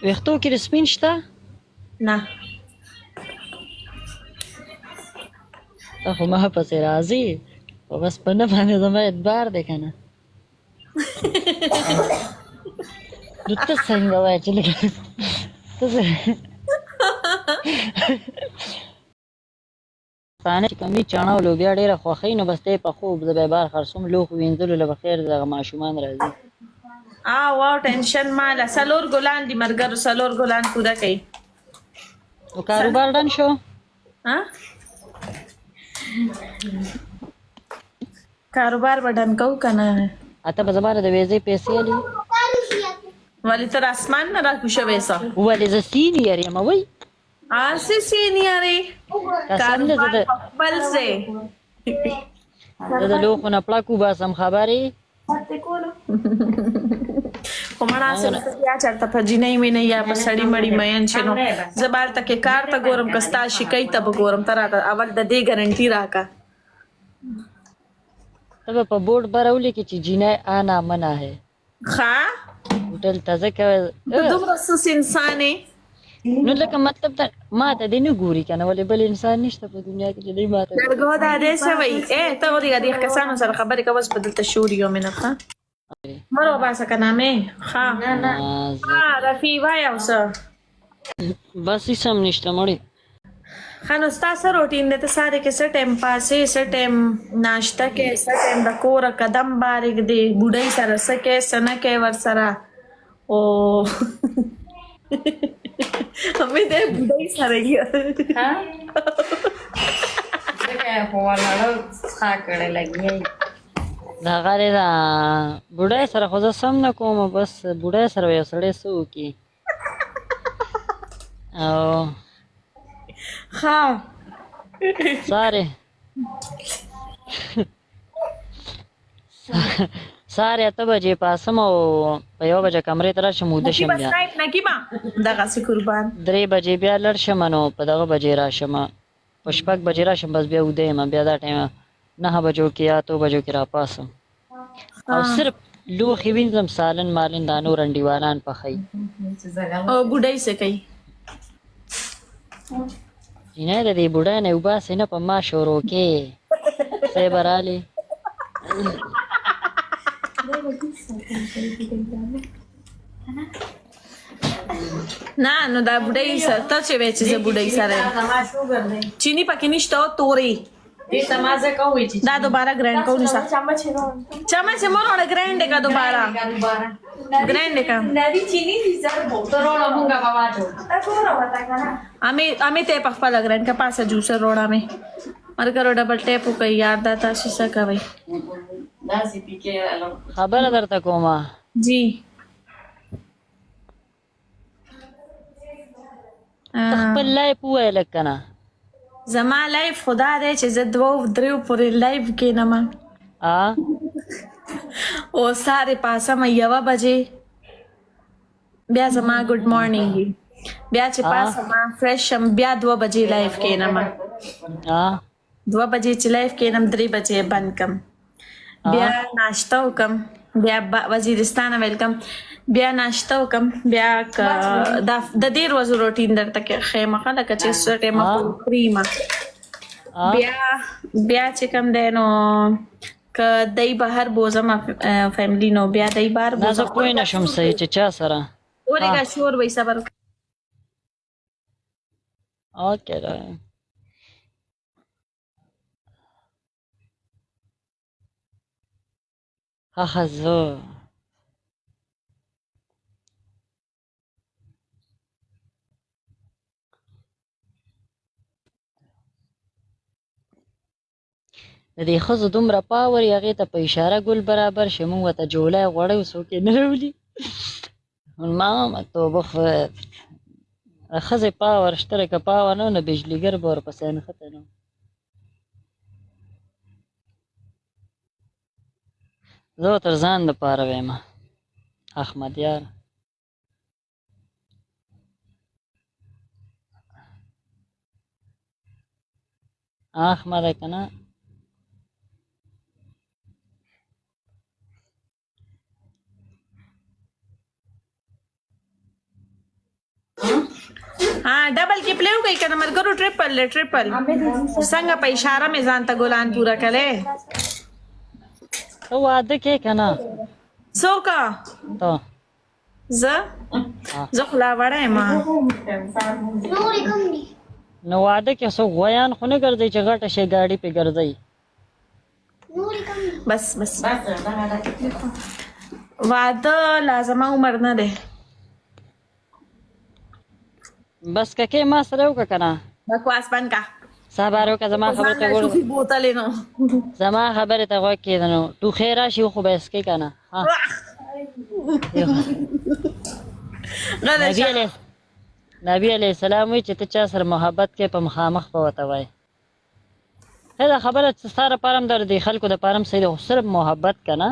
ویښتو کې د سپین شته؟ نه ته خو ما پسې راځي خو بس په نه باندې زما اعتبار دی که نه نو ته څنګه وایې چې لږ ته پښتانه چې کوم دي چاڼه او لوبیا ډېره خوښوي نو بس ته یې پخو زه به یې بار خرڅوم لوښو وینځلو له به خیر دغه ماشومان راځي واو ټینشن ماله څلور ګلان دي ملګرو څلور ګلان پوره کوي نو کاروبار ډن شو کاروبار به ډن کوو که نه اته به زما د ویزې پیسې الي ولې تر اسمان نه راکوشوې څه ولې زه سینیر یم وایي آسی سینیارې قسم دې زه د خپل ځای زه د لوښو نه پړک وباسم خبرې خو مړه سره یا چېرته په جینۍ مینۍ یا په سړي مړي مین چې نو زه به هلته کې کار ته ګورم که ستا شکۍ ته به ګورم ته راته اول د دې ګارنټي راکړه ته به په بورډ به راولیکې چې جینۍ آنا منا ہے ښه هوټل ته ځکه ته دومره سوس انسان یې نو لکه مطلب ته ما ته دې نه ګوري که نه ولې بل انسان نشته په دنیا کې چې دی ما ته لرګو دا دې څه وایي ته ورېږه دې کسانو سره خبرې کوه اوس به دلته شور یو منټ ښه مه روباسه که نه مې ښه رفي وایه او څه بس هېڅ هم نشته مړې ښه نو ستا څه روټین دی ته سارې کې څه ټایم پاسې څه ټایم ناشته کې څه ټایم د کوره قدم بارېږ دی بوډۍ سره څه کوې څه نه کوې ورسره او همې دی بوډۍ سره یې د هغه دی د بوډۍ سره خو زه سم نه کوم بس بوډۍ سره یو سړی څه وکړي او ښه سارې سارې 8 بجې پاسم او په 1 بجه کمرې ته راشم وده شم بیا نګیبه دغسې قربان 3 بجې بیا لړ شم نو په دغه بجې راشم په 6 بجې راشم بس بیا وده یم بیا دا ټایم 9 بجو کې یا 8 بجو کې راپاسم او صرف لوښي وینځم سالن مالن دا نور انډیوالان پخوي او بوډۍ څه کوي جینۍ د دې بوډۍ نه وباسې نه په ما شروع کې څه به رالې نه نو دا بوډۍ سره ته چې وایې چې زه بوډۍ سره یم چیني پکې نشته او تورې دا دوباره ګرینډ کوو نو چمچ یې مه راوړه ګرینډ یې که دوباره ګرینډ یې که امې ته یې په خپله ګرینډ که پاسه جوسر روړه مې ملګرو ډبل ټیپ وکړئ یار دا تاسو څه کوئ خبره درته کومه جی ته خپل لایف ووایه لږ که نه زما لایف خدا دی چې زه 2-3 پورې لایف کښېنم او سارې پاسم 1 بجې بیا زما ګډ مارنینګ وي بیا چې پاسم فرش شم بیا 2 بجې لایف کښېنم 2 بجې چې لایف کښېنم 3 بجې بند کړم بیا ناشته وکړم بیا وزیرستانه ویلکم بیا ناشته وکړم بیا د دې ورځو روټین درته ښیم ښه لکه چې څه ټایمه خوریم بیا چې کوم دی نو که دی بهر بوزم فیملي نو بیا دی بهر نه زه پوه نه شم صحیح چې چا سره اورېږه شور وایي صبر اوکې ښه زه د دې ښځو دومره پاور یې هغې ته په اشاره ګل برابر شي موږ ورته جولی غوړی څوک یې نه راولي ما توبه خدای د ښځې پاور شته که پاور نه نو بجلیګر به ورپسې نښته نه زه تر ځان دپاره ویم احمد یار احمده که نه ها ډبل کې پلیو کوي کنه مرګرو ټریپل څنګه په اشاره مې ځان ته ګلان پورا کړي ته واده کې کنه څوک ته زه خلا وړه ما نو واده کې څو غویان خو نه ګرځي چې غټه شي ګاډي په ګرځي بس واده لازمه عمر نه ده بس ککې ما سره وکړه کنه بکواس بند کا صبر وکړه زما خبره ته وګوره بوتلې نو زما خبره ته وګوره کېدنو تو خیر راشي خو به اسکې کنه ها نبی علیہ السلام وی چې ته چا سره محبت کې په مخامخ په وته وای دا خبره ستاره پارم در دی خلکو د پارم سید خو صرف محبت کنه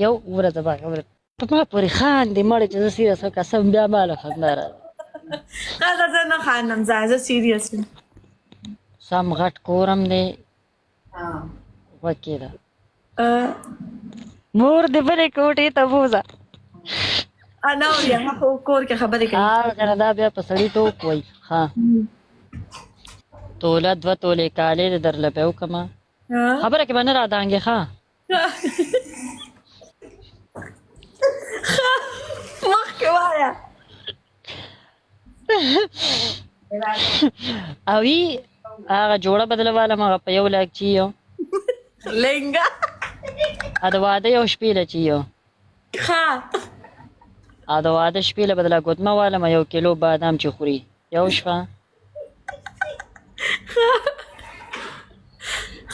یو ورته با خبره په ما پوری خان دی مړ چې زه سیریس قسم بیا مال خنداره زه نه خاندم زه سیریس سم غټ کورم دی وکیدا مور دې بلې کوټې ته بوزه انا یا خو کور کې خبرې کوي کنه دا بیا په سړی ټوک وای ها توله 2 تولې کالې درله په وکما خبره کې باندې را دانګې ها مخ کې وایا اوی هغه جوړه بدلواله ما په یو لاک چیو لنګا ا د واده یو شپېله چیو ها ا د واده شپېله بدله ګوتمه واله ما 1 کیلو بادام چې خوري یو شپه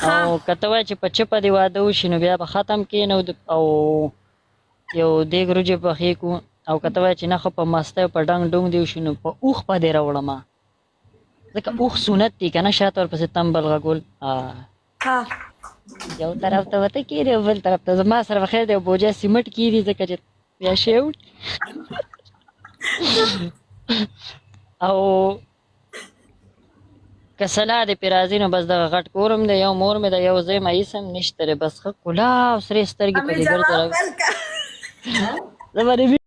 او کته وای چې په چپه دی واده وشي نو بیا به ختم کینو او یو دیګ روجه په خې کو او کته وای چې نه خو په مسته په ډنګ ډنګ دی شنو په اوخ په دی راوړم ځکه اوخ سنت دی کنه شاته ور پسې تنبل غول ها یو طرف ته وته کیږي بل طرف ته زما سره بخیر دی بوجه سیمټ کیږي ځکه چې بیا شیو او کسلا د پیرازینو بس د غټ کورم دی یو مور مې د یو ځای مې سم نشته بس خو کلا او سره سترګې په دې ګرځره زما